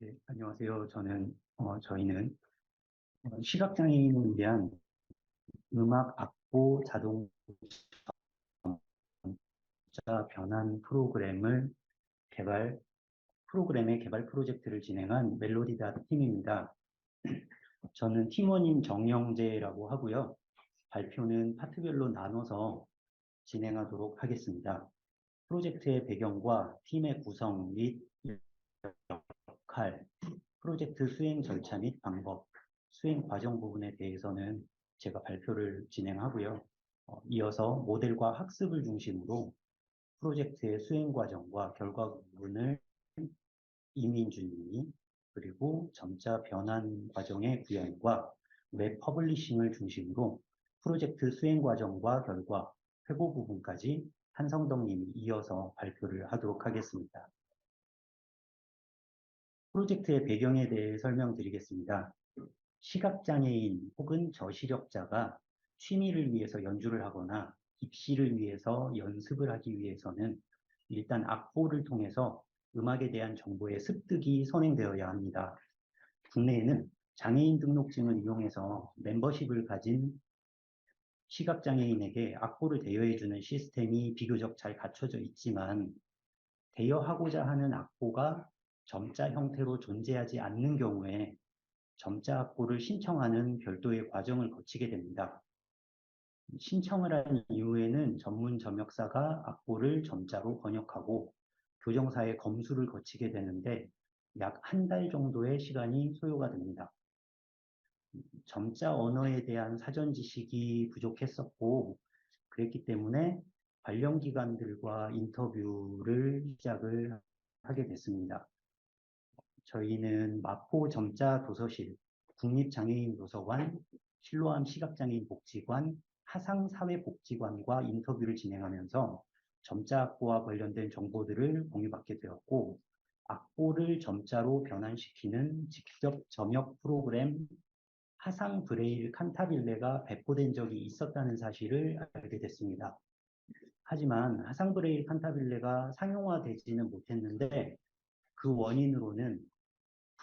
네, 안녕하세요. 저희는 시각장애인을 위한 음악 악보 자동차 변환 프로그램의 개발 프로젝트를 진행한 멜로디다 팀입니다. 저는 팀원인 정영재라고 하고요. 발표는 파트별로 나눠서 진행하도록 하겠습니다. 프로젝트의 배경과 팀의 구성 및 역할, 프로젝트 수행 절차 및 방법, 수행 과정 부분에 대해서는 제가 발표를 진행하고요. 이어서 모델과 학습을 중심으로 프로젝트의 수행 과정과 결과 부분을 이민주님이, 그리고 점자 변환 과정의 구현과 웹 퍼블리싱을 중심으로 프로젝트 수행 과정과 결과, 회고 부분까지 한성덕님이 이어서 발표를 하도록 하겠습니다. 프로젝트의 배경에 대해 설명드리겠습니다. 시각장애인 혹은 저시력자가 취미를 위해서 연주를 하거나 입시를 위해서 연습을 하기 위해서는 일단 악보를 통해서 음악에 대한 정보의 습득이 선행되어야 합니다. 국내에는 장애인 등록증을 이용해서 멤버십을 가진 시각장애인에게 악보를 대여해주는 시스템이 비교적 잘 갖춰져 있지만, 대여하고자 하는 악보가 점자 형태로 존재하지 않는 경우에 점자 악보를 신청하는 별도의 과정을 거치게 됩니다. 신청을 한 이후에는 전문 점역사가 악보를 점자로 번역하고 교정사의 검수를 거치게 되는데 약 한 달 정도의 시간이 소요가 됩니다. 점자 언어에 대한 사전 지식이 부족했었고, 그랬기 때문에 관련 기관들과 인터뷰를 시작을 하게 됐습니다. 저희는 마포 점자 도서실, 국립장애인 도서관, 실로암 시각장애인 복지관, 하상사회복지관과 인터뷰를 진행하면서 점자 악보와 관련된 정보들을 공유받게 되었고, 악보를 점자로 변환시키는 직접 점역 프로그램 하상 브레일 칸타빌레가 배포된 적이 있었다는 사실을 알게 됐습니다. 하지만 하상 브레일 칸타빌레가 상용화되지는 못했는데, 그 원인으로는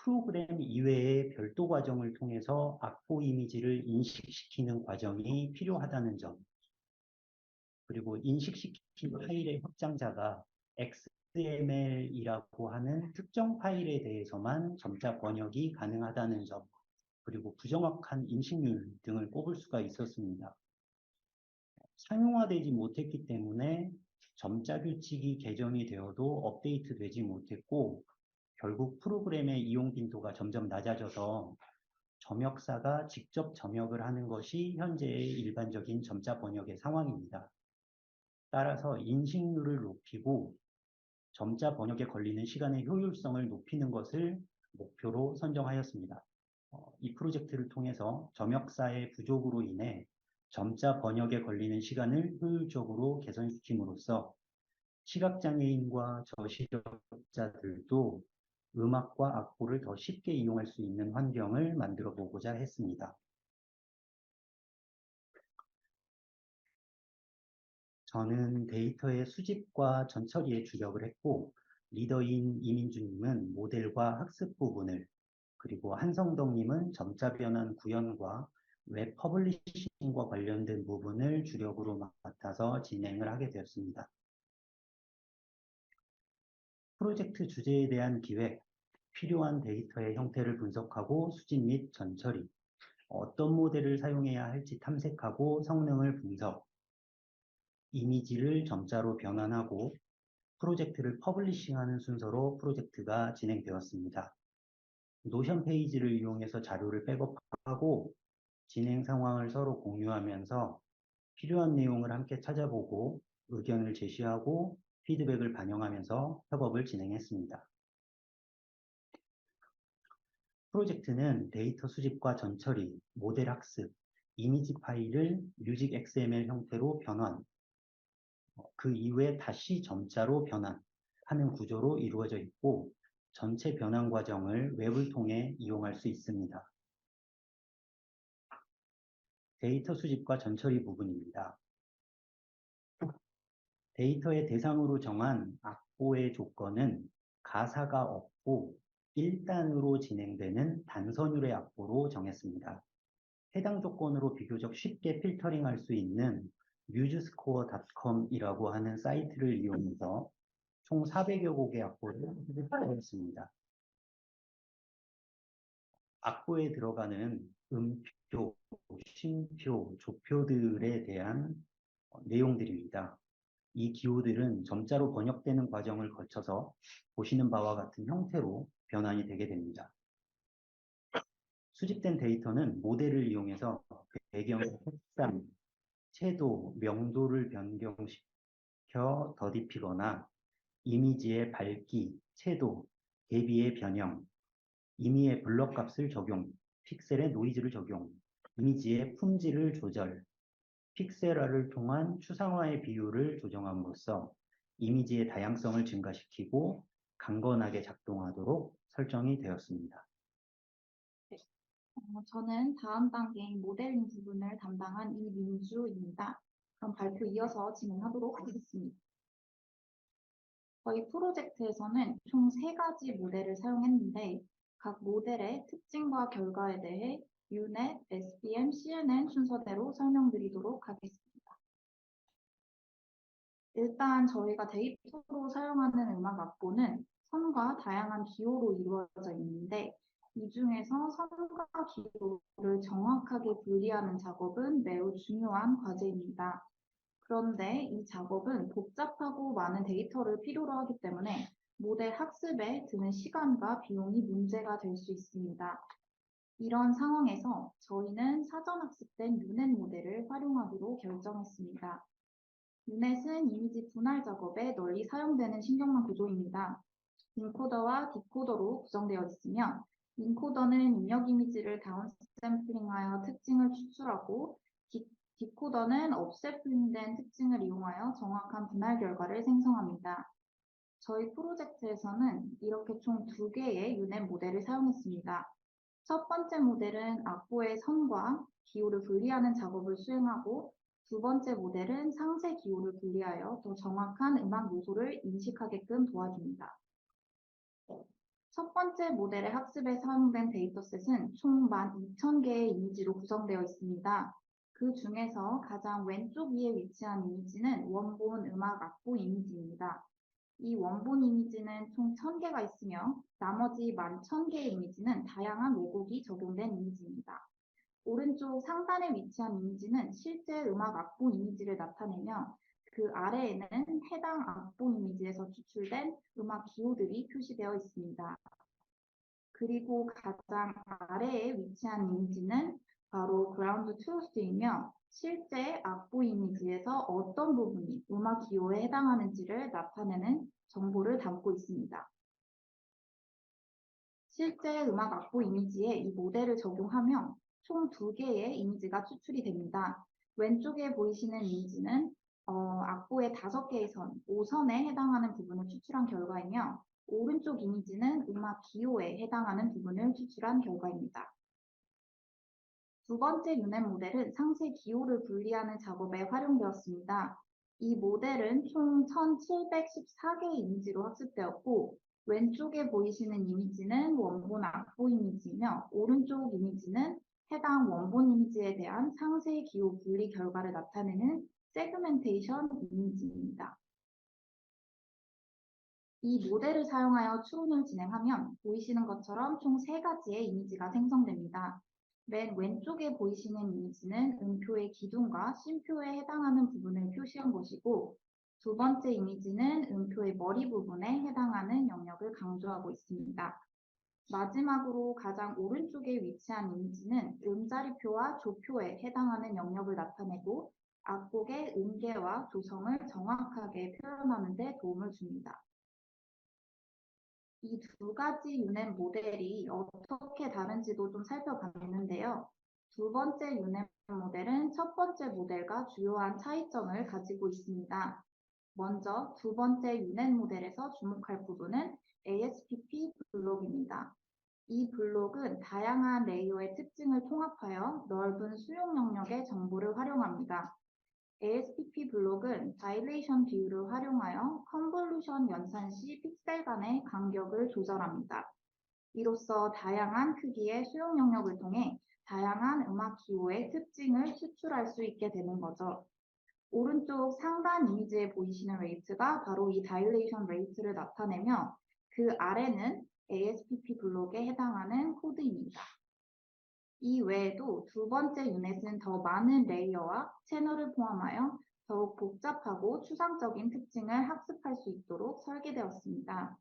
프로그램 이외의 별도 과정을 통해서 악보 이미지를 인식시키는 과정이 필요하다는 점, 그리고 인식시킨 파일의 확장자가 XML이라고 하는 특정 파일에 대해서만 점자 번역이 가능하다는 점, 그리고 부정확한 인식률 등을 꼽을 수가 있었습니다. 상용화되지 못했기 때문에 점자 규칙이 개정이 되어도 업데이트되지 못했고, 결국 프로그램의 이용 빈도가 점점 낮아져서 점역사가 직접 점역을 하는 것이 현재의 일반적인 점자 번역의 상황입니다. 따라서 인식률을 높이고 점자 번역에 걸리는 시간의 효율성을 높이는 것을 목표로 선정하였습니다. 이 프로젝트를 통해서 점역사의 부족으로 인해 점자 번역에 걸리는 시간을 효율적으로 개선시킴으로써 시각장애인과 저시력자들도 음악과 악보를 더 쉽게 이용할 수 있는 환경을 만들어 보고자 했습니다. 저는 데이터의 수집과 전처리에 주력을 했고, 리더인 이민주님은 모델과 학습 부분을, 그리고 한성덕님은 점자 변환 구현과 웹 퍼블리싱과 관련된 부분을 주력으로 맡아서 진행을 하게 되었습니다. 프로젝트 주제에 대한 기획, 필요한 데이터의 형태를 분석하고 수집 및 전처리, 어떤 모델을 사용해야 할지 탐색하고 성능을 분석, 이미지를 점자로 변환하고 프로젝트를 퍼블리싱하는 순서로 프로젝트가 진행되었습니다. 노션 페이지를 이용해서 자료를 백업하고 진행 상황을 서로 공유하면서 필요한 내용을 함께 찾아보고 의견을 제시하고 피드백을 반영하면서 협업을 진행했습니다. 프로젝트는 데이터 수집과 전처리, 모델 학습, 이미지 파일을 뮤직 XML 형태로 변환, 그 이후에 다시 점자로 변환하는 구조로 이루어져 있고, 전체 변환 과정을 웹을 통해 이용할 수 있습니다. 데이터 수집과 전처리 부분입니다. 데이터의 대상으로 정한 악보의 조건은 가사가 없고 1단으로 진행되는 단선율의 악보로 정했습니다. 해당 조건으로 비교적 쉽게 필터링할 수 있는 musescore.com이라고 하는 사이트를 이용해서 총 400여 곡의 악보를 수집하였습니다. 악보에 들어가는 음표, 쉼표, 조표들에 대한 내용들입니다. 이 기호들은 점자로 번역되는 과정을 거쳐서 보시는 바와 같은 형태로 변환이 되게 됩니다. 수집된 데이터는 모델을 이용해서 배경의 색상, 채도, 명도를 변경시켜 더딥히거나 이미지의 밝기, 채도, 대비의 변형, 임의의 블럭 값을 적용, 픽셀의 노이즈를 적용, 이미지의 품질을 조절, 픽셀화를 통한 추상화의 비율을 조정함으로써 이미지의 다양성을 증가시키고 강건하게 작동하도록 설정이 되었습니다. 저는 다음 단계인 모델링 부분을 담당한 이민주입니다. 그럼 발표 이어서 진행하도록 하겠습니다. 저희 프로젝트에서는 총 3가지 모델을 사용했는데 각 모델의 특징과 결과에 대해 UNet, SPM, CNN 순서대로 설명드리도록 하겠습니다. 일단 저희가 데이터로 사용하는 음악 악보는 선과 다양한 기호로 이루어져 있는데 이 중에서 선과 기호를 정확하게 분리하는 작업은 매우 중요한 과제입니다. 그런데 이 작업은 복잡하고 많은 데이터를 필요로 하기 때문에 모델 학습에 드는 시간과 비용이 문제가 될 수 있습니다. 이런 상황에서 저희는 사전 학습된 유넷 모델을 활용하기로 결정했습니다. 유넷은 이미지 분할 작업에 널리 사용되는 신경망 구조입니다. 인코더와 디코더로 구성되어 있으며 인코더는 입력 이미지를 다운샘플링하여 특징을 추출하고 디코더는 업샘플링된 특징을 이용하여 정확한 분할 결과를 생성합니다. 저희 프로젝트에서는 이렇게 총 2개의 유넷 모델을 사용했습니다. 첫 번째 모델은 악보의 선과 기호를 분리하는 작업을 수행하고 두 번째 모델은 상세 기호를 분리하여 더 정확한 음악 요소를 인식하게끔 도와줍니다. 첫 번째 모델의 학습에 사용된 데이터셋은 총 12,000개의 이미지로 구성되어 있습니다. 그 중에서 가장 왼쪽 위에 위치한 이미지는 원본 음악 악보 이미지입니다. 이 원본 이미지는 총 1,000개가 있으며 나머지 11,000개의 이미지는 다양한 왜곡이 적용된 이미지입니다. 오른쪽 상단에 위치한 이미지는 실제 음악 악보 이미지를 나타내며 그 아래에는 해당 악보 이미지에서 추출된 음악 기호들이 표시되어 있습니다. 그리고 가장 아래에 위치한 이미지는 바로 그라운드 트루스이며 실제 악보 이미지에서 어떤 부분이 음악 기호에 해당하는지를 나타내는 정보를 담고 있습니다. 실제 음악 악보 이미지에 이 모델을 적용하면 총 2개의 이미지가 추출이 됩니다. 왼쪽에 보이시는 이미지는 악보의 5개의 선, 5선에 해당하는 부분을 추출한 결과이며 오른쪽 이미지는 음악 기호에 해당하는 부분을 추출한 결과입니다. 두 번째 유넷 모델은 상세 기호를 분리하는 작업에 활용되었습니다. 이 모델은 총 1,714개의 이미지로 학습되었고 왼쪽에 보이시는 이미지는 원본 악보 이미지이며 오른쪽 이미지는 해당 원본 이미지에 대한 상세 기호 분리 결과를 나타내는 세그멘테이션 이미지입니다. 이 모델을 사용하여 추론을 진행하면 보이시는 것처럼 총 3가지의 이미지가 생성됩니다. 맨 왼쪽에 보이시는 이미지는 음표의 기둥과 쉼표에 해당하는 부분을 표시한 것이고 두 번째 이미지는 음표의 머리 부분에 해당하는 영역을 강조하고 있습니다. 마지막으로 가장 오른쪽에 위치한 이미지는 음자리표와 조표에 해당하는 영역을 나타내고 악곡의 음계와 조성을 정확하게 표현하는 데 도움을 줍니다. 이 2가지 유넷 모델이 어떻게 다른지도 좀 살펴봤는데요. 두 번째 유넷 모델은 첫 번째 모델과 주요한 차이점을 가지고 있습니다. 먼저 두 번째 유넷 모델에서 주목할 부분은 ASPP 블록입니다. 이 블록은 다양한 레이어의 특징을 통합하여 넓은 수용 영역의 정보를 활용합니다. ASPP 블록은 다일레이션 비율을 활용하여 컨볼루션 연산 시 픽셀 간의 간격을 조절합니다. 이로써 다양한 크기의 수용 영역을 통해 다양한 음악 기호의 특징을 추출할 수 있게 되는 거죠. 오른쪽 상단 이미지에 보이시는 레이트가 바로 이 다일레이션 레이트를 나타내며 그 아래는 ASPP 블록에 해당하는 코드입니다. 이 외에도 두 번째 유닛은 더 많은 레이어와 채널을 포함하여 더욱 복잡하고 추상적인 특징을 학습할 수 있도록 설계되었습니다.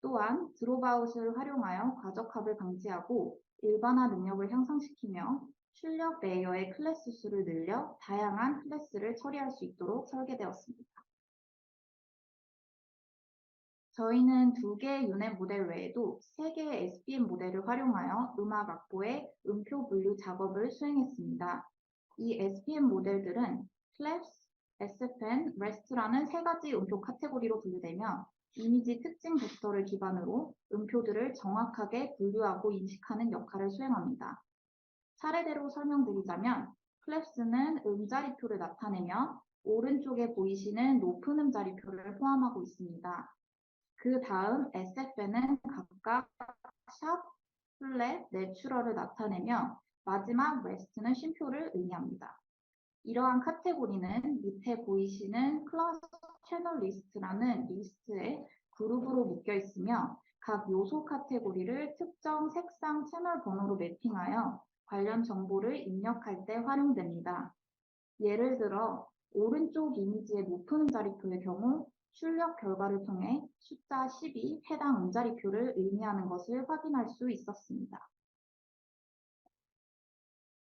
또한 드롭아웃을 활용하여 과적합을 방지하고 일반화 능력을 향상시키며 출력 레이어의 클래스 수를 늘려 다양한 클래스를 처리할 수 있도록 설계되었습니다. 저희는 2개의 유닛 모델 외에도 3개의 SBM 모델을 활용하여 음악 악보의 음표 분류 작업을 수행했습니다. 이 SBM 모델들은 Flaps, SFN, REST라는 3가지 음표 카테고리로 분류되며 이미지 특징 벡터를 기반으로 음표들을 정확하게 분류하고 인식하는 역할을 수행합니다. 차례대로 설명드리자면 Flaps는 음자리표를 나타내며 오른쪽에 보이시는 높은 음자리표를 포함하고 있습니다. 그 다음 SFN은 각각 샵, 플랫, 내추럴을 나타내며 마지막 REST는 쉼표를 의미합니다. 이러한 카테고리는 밑에 보이시는 클래스 채널 리스트라는 리스트의 그룹으로 묶여 있으며 각 요소 카테고리를 특정 색상 채널 번호로 매핑하여 관련 정보를 입력할 때 활용됩니다. 예를 들어 오른쪽 이미지의 높은 음자리표의 경우 출력 결과를 통해 숫자 10이 해당 음자리표를 의미하는 것을 확인할 수 있었습니다.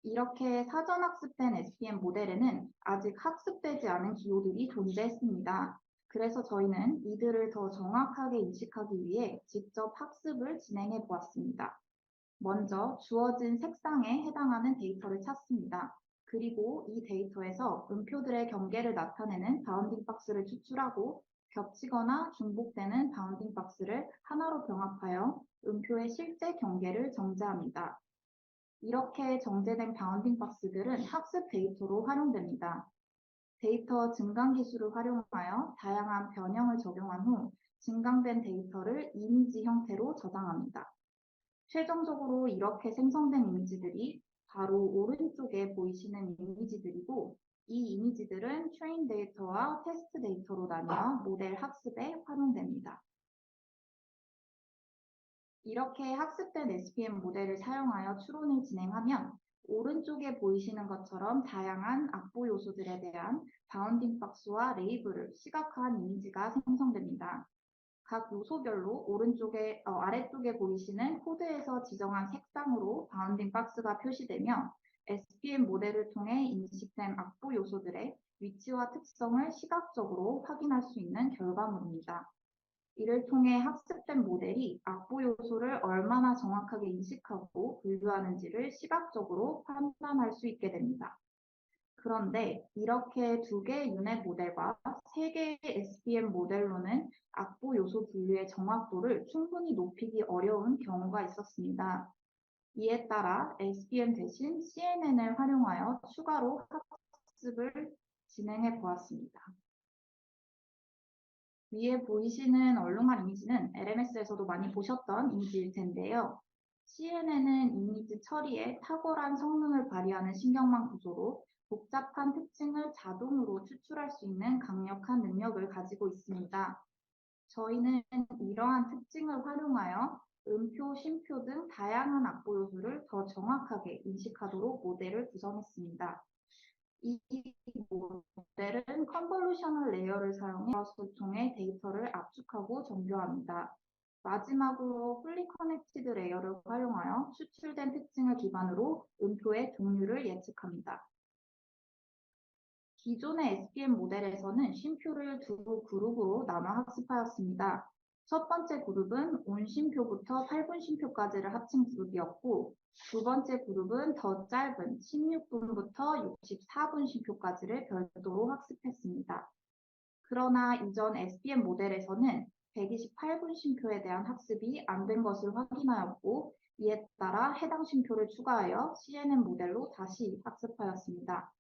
이렇게 사전 학습된 SPM 모델에는 아직 학습되지 않은 기호들이 존재했습니다. 그래서 저희는 이들을 더 정확하게 인식하기 위해 직접 학습을 진행해 보았습니다. 먼저 주어진 색상에 해당하는 데이터를 찾습니다. 그리고 이 데이터에서 음표들의 경계를 나타내는 바운딩 박스를 추출하고 겹치거나 중복되는 바운딩 박스를 하나로 병합하여 음표의 실제 경계를 정제합니다. 이렇게 정제된 바운딩 박스들은 학습 데이터로 활용됩니다. 데이터 증강 기술을 활용하여 다양한 변형을 적용한 후 증강된 데이터를 이미지 형태로 저장합니다. 최종적으로 이렇게 생성된 이미지들이 바로 오른쪽에 보이시는 이미지들이고 이 이미지들은 트레인 데이터와 테스트 데이터로 나뉘어 모델 학습에 활용됩니다. 이렇게 학습된 SPM 모델을 사용하여 추론을 진행하면 오른쪽에 보이시는 것처럼 다양한 악보 요소들에 대한 바운딩 박스와 레이블을 시각화한 이미지가 생성됩니다. 각 요소별로 아래쪽에 보이시는 코드에서 지정한 색상으로 바운딩 박스가 표시되며 SPM 모델을 통해 인식된 악보 요소들의 위치와 특성을 시각적으로 확인할 수 있는 결과물입니다. 이를 통해 학습된 모델이 악보 요소를 얼마나 정확하게 인식하고 분류하는지를 시각적으로 판단할 수 있게 됩니다. 그런데 이렇게 2개의 유닛 모델과 3개의 SPM 모델로는 악보 요소 분류의 정확도를 충분히 높이기 어려운 경우가 있었습니다. 이에 따라 SPM 대신 CNN을 활용하여 추가로 학습을 진행해 보았습니다. 위에 보이시는 얼룩말 이미지는 LMS에서도 많이 보셨던 이미지일 텐데요. CNN은 이미지 처리에 탁월한 성능을 발휘하는 신경망 구조로 복잡한 특징을 자동으로 추출할 수 있는 강력한 능력을 가지고 있습니다. 저희는 이러한 특징을 활용하여 음표, 쉼표 등 다양한 악보 요소를 더 정확하게 인식하도록 모델을 구성했습니다. 이 모델은 컨볼루셔널 레이어를 사용해 브라우저를 통해 데이터를 압축하고 정교합니다. 마지막으로 풀리 커넥티드 레이어를 활용하여 추출된 특징을 기반으로 음표의 종류를 예측합니다. 기존의 SPM 모델에서는 쉼표를 2 그룹으로 나눠 학습하였습니다. 첫 번째 그룹은 온 쉼표부터 8분 쉼표까지를 합친 그룹이었고 두 번째 그룹은 더 짧은 16분부터 64분 쉼표까지를 별도로 학습했습니다. 그러나 이전 SPM 모델에서는 128분 쉼표에 대한 학습이 안 된 것을 확인하였고 이에 따라 해당 쉼표를 추가하여 CNN 모델로 다시 학습하였습니다.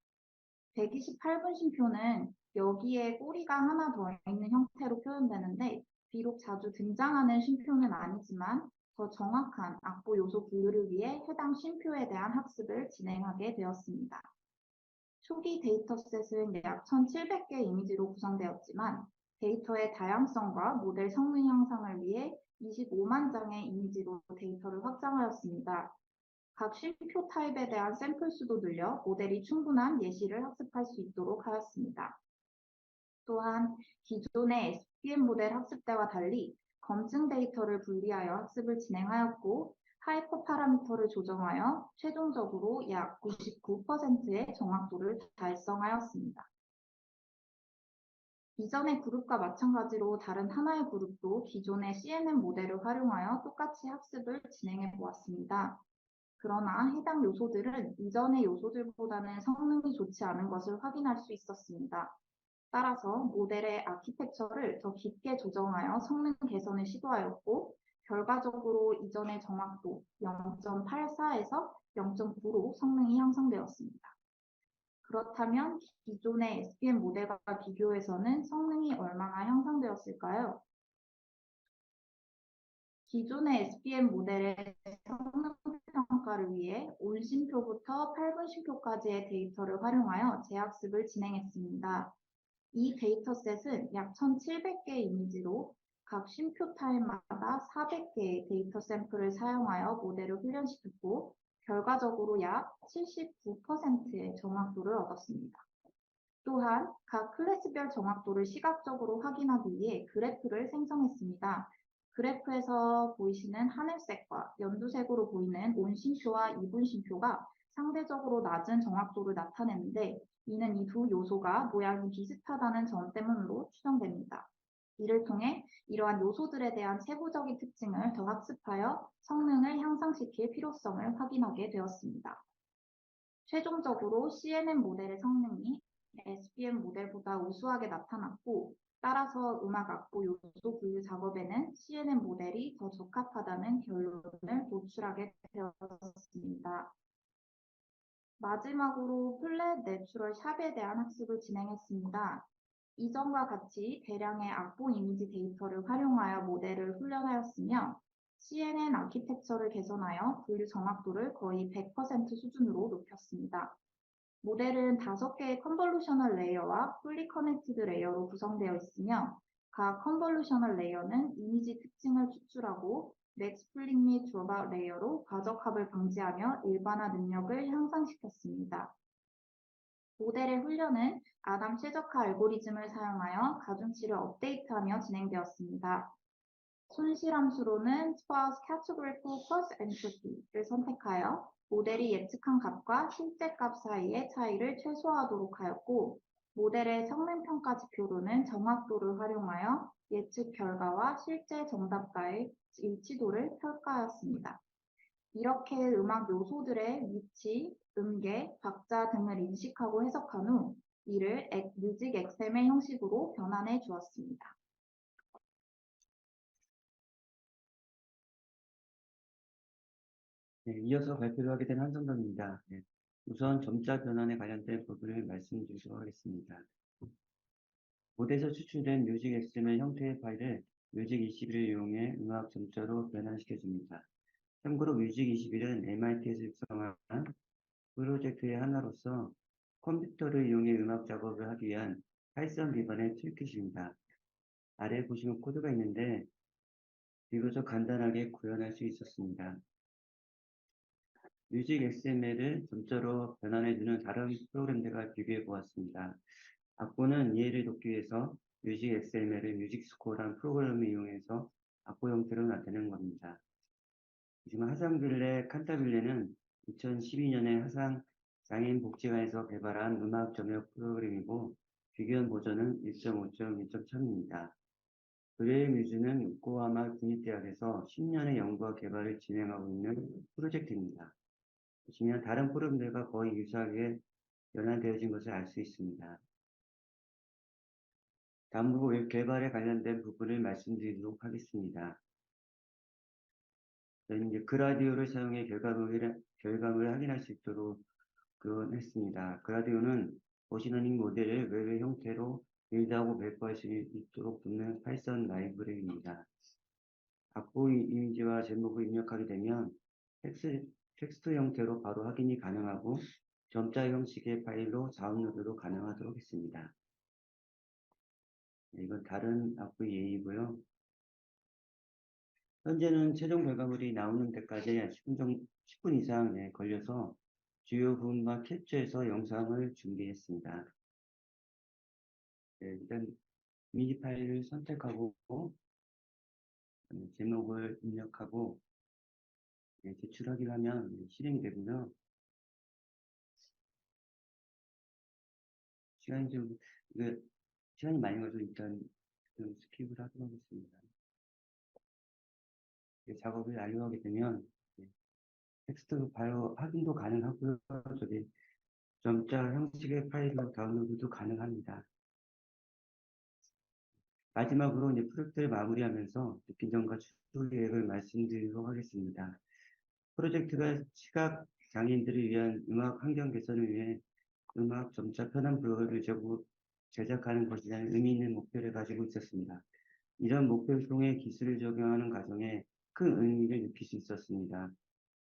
128분 쉼표는 여기에 꼬리가 하나 더 있는 형태로 표현되는데 비록 자주 등장하는 쉼표는 아니지만 더 정확한 악보 요소 분류를 위해 해당 쉼표에 대한 학습을 진행하게 되었습니다. 초기 데이터셋은 약 1,700개 이미지로 구성되었지만 데이터의 다양성과 모델 성능 향상을 위해 25만 장의 이미지로 데이터를 확장하였습니다. 각 쉼표 타입에 대한 샘플 수도 늘려 모델이 충분한 예시를 학습할 수 있도록 하였습니다. 또한 기존의 SPM 모델 학습 때와 달리 검증 데이터를 분리하여 학습을 진행하였고 하이퍼 파라미터를 조정하여 최종적으로 약 99%의 정확도를 달성하였습니다. 이전의 그룹과 마찬가지로 다른 하나의 그룹도 기존의 CNN 모델을 활용하여 똑같이 학습을 진행해 보았습니다. 그러나 해당 요소들은 이전의 요소들보다는 성능이 좋지 않은 것을 확인할 수 있었습니다. 따라서 모델의 아키텍처를 더 깊게 조정하여 성능 개선을 시도하였고 결과적으로 이전의 정확도 0.84에서 0.9로 성능이 향상되었습니다. 그렇다면 기존의 SPM 모델과 비교해서는 성능이 얼마나 향상되었을까요? 기존의 SPM 모델의 성능 평가를 위해 온심표부터 8분심표까지의 데이터를 활용하여 재학습을 진행했습니다. 이 데이터셋은 약 1,700개 이미지로 각 쉼표 타입마다 400개의 데이터 샘플을 사용하여 모델을 훈련시켰고 결과적으로 약 79%의 정확도를 얻었습니다. 또한 각 클래스별 정확도를 시각적으로 확인하기 위해 그래프를 생성했습니다. 그래프에서 보이시는 하늘색과 연두색으로 보이는 온심표와 이분심표가 상대적으로 낮은 정확도를 나타내는데 이는 이 두 요소가 모양이 비슷하다는 점 때문으로 추정됩니다. 이를 통해 이러한 요소들에 대한 세부적인 특징을 더 학습하여 성능을 향상시킬 필요성을 확인하게 되었습니다. 최종적으로 CNN 모델의 성능이 SPM 모델보다 우수하게 나타났고 따라서 음악 악보 요소 분류 작업에는 CNN 모델이 더 적합하다는 결론을 도출하게 되었습니다. 마지막으로 플랫 내추럴 샵에 대한 학습을 진행했습니다. 이전과 같이 대량의 악보 이미지 데이터를 활용하여 모델을 훈련하였으며 CNN 아키텍처를 개선하여 분류 정확도를 거의 100% 수준으로 높였습니다. 모델은 5개의 컨볼루셔널 레이어와 풀리 커넥티드 레이어로 구성되어 있으며 각 컨볼루셔널 레이어는 이미지 특징을 추출하고 맥스 풀링 및 드롭아웃 레이어로 과적합을 방지하며 일반화 능력을 향상시켰습니다. 모델의 훈련은 아담 최적화 알고리즘을 사용하여 가중치를 업데이트하며 진행되었습니다. 손실함수로는 Sparse Category Focus Entropy를 선택하여 모델이 예측한 값과 실제 값 사이의 차이를 최소화하도록 하였고 모델의 성능평가 지표로는 정확도를 활용하여 예측 결과와 실제 정답과의 일치도를 평가하였습니다. 이렇게 음악 요소들의 위치, 음계, 박자 등을 인식하고 해석한 후 이를 뮤직 XML 형식으로 변환해 주었습니다. 네, 이어서 발표를 하게 된 한성덕입니다. 네, 우선 점자 변환에 관련된 부분을 말씀드리도록 하겠습니다. 모델에서 추출된 뮤직 XML 형태의 파일을 뮤직 21을 이용해 음악 점자로 변환시켜줍니다. 참고로 뮤직 21은 MIT에서 육성한 프로젝트의 하나로서 컴퓨터를 이용해 음악 작업을 하기 위한 파이썬 기반의 툴킷입니다. 아래에 보시면 코드가 있는데 비교적 간단하게 구현할 수 있었습니다. 뮤직 XML을 점자로 변환해주는 다른 프로그램들과 비교해 보았습니다. 악보는 이해를 돕기 위해서 뮤직 XML을 뮤직스코어라는 프로그램을 이용해서 악보 형태로 나타내는 겁니다. 지금 하상빌레 칸타빌레는 2012년에 하상 장애인 복지관에서 개발한 음악 점역 프로그램이고 비교한 버전은 1.5.1.3입니다. 그레이 뮤즈는 요코하마 국립대학에서 10년의 연구와 개발을 진행하고 있는 프로젝트입니다. 보시면 다른 프로그램들과 거의 유사하게 연관되어진 것을 알 수 있습니다. 다음으로 개발에 관련된 부분을 말씀드리도록 하겠습니다. 저희는 이제 그라디오를 사용해 결과물을 확인할 수 있도록 했습니다. 그라디오는 머신러닝 모델을 외부 형태로 빌드하고 배포할 수 있도록 돕는 파이썬 라이브러리입니다. 악보 이미지와 제목을 입력하게 되면 텍스트 형태로 바로 확인이 가능하고 점자 형식의 파일로 다운로드도 가능하도록 했습니다. 네, 이건 다른 악보 예이고요. 현재는 최종 결과물이 나오는 데까지 10분 이상 걸려서 주요 부분만 캡처해서 영상을 준비했습니다. 네, 일단 미디 파일을 선택하고 제목을 입력하고 제출하기로 하면 실행이 되고요. 시간이 좀 이게 시간이 많이 가서 일단 좀 스킵을 하도록 하겠습니다. 작업을 완료하게 되면 텍스트로 바로 확인도 가능하고요. 저기 점자 형식의 파일로 다운로드도 가능합니다. 마지막으로 이제 프로젝트를 마무리하면서 느낀 점과 추후 계획을 말씀드리도록 하겠습니다. 프로젝트가 시각 장애인들을 위한 음악 환경 개선을 위해 음악 점자 편한 블로그를 제작하는 것이라는 의미 있는 목표를 가지고 있었습니다. 이런 목표를 통해 기술을 적용하는 과정에 큰 의미를 느낄 수 있었습니다.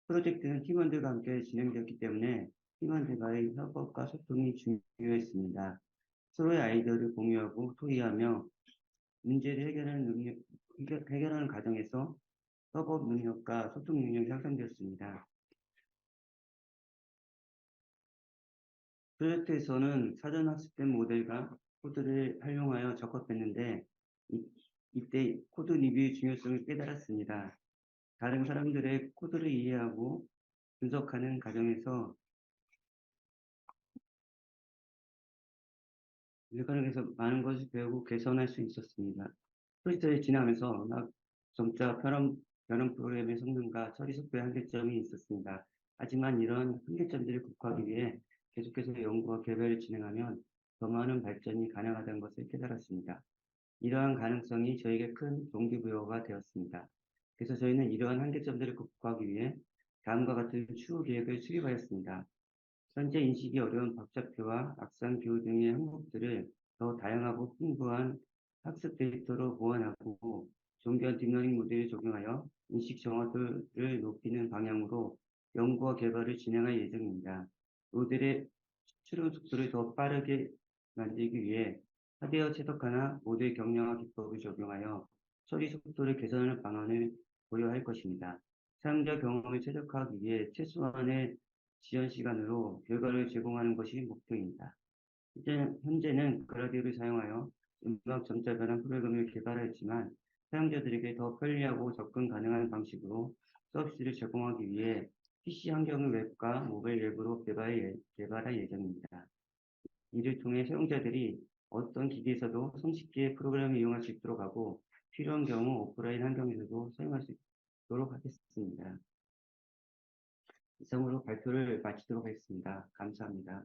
프로젝트는 팀원들과 함께 진행되었기 때문에 팀원들과의 협업과 소통이 중요했습니다. 서로의 아이디어를 공유하고 토의하며 문제를 해결하는 과정에서 협업 능력과 소통 능력이 향상되었습니다. 프로젝트에서는 사전 학습된 모델과 코드를 활용하여 적합했는데 이때 코드 리뷰의 중요성을 깨달았습니다. 다른 사람들의 코드를 이해하고 분석하는 과정에서 많은 것을 배우고 개선할 수 있었습니다. 프로젝트를 진행하면서 점자 변환 프로그램의 성능과 처리 속도의 한계점이 있었습니다. 하지만 이런 한계점들을 극복하기 위해 계속해서 연구와 개발을 진행하면 더 많은 발전이 가능하다는 것을 깨달았습니다. 이러한 가능성이 저에게 큰 동기부여가 되었습니다. 그래서 저희는 이러한 한계점들을 극복하기 위해 다음과 같은 추후 계획을 수립하였습니다. 현재 인식이 어려운 박자표와 악상 기호 등의 항목들을 더 다양하고 풍부한 학습 데이터로 보완하고 정교한 딥러닝 모델을 적용하여 인식 정확도를 높이는 방향으로 연구와 개발을 진행할 예정입니다. 모델의 추론 속도를 더 빠르게 만들기 위해 하드웨어 최적화나 모델 경량화 기법을 적용하여 처리 속도를 개선하는 방안을 고려할 것입니다. 사용자 경험을 최적화하기 위해 최소한의 지연 시간으로 결과를 제공하는 것이 목표입니다. 현재는 그라디오를 사용하여 음악 점자 변환 프로그램을 개발하였지만 사용자들에게 더 편리하고 접근 가능한 방식으로 서비스를 제공하기 위해 PC 환경의 웹과 모바일 웹으로 개발할 예정입니다. 이를 통해 사용자들이 어떤 기기에서도 손쉽게 프로그램을 이용할 수 있도록 하고 필요한 경우 오프라인 환경에서도 사용할 수 있도록 하겠습니다. 이상으로 발표를 마치도록 하겠습니다. 감사합니다.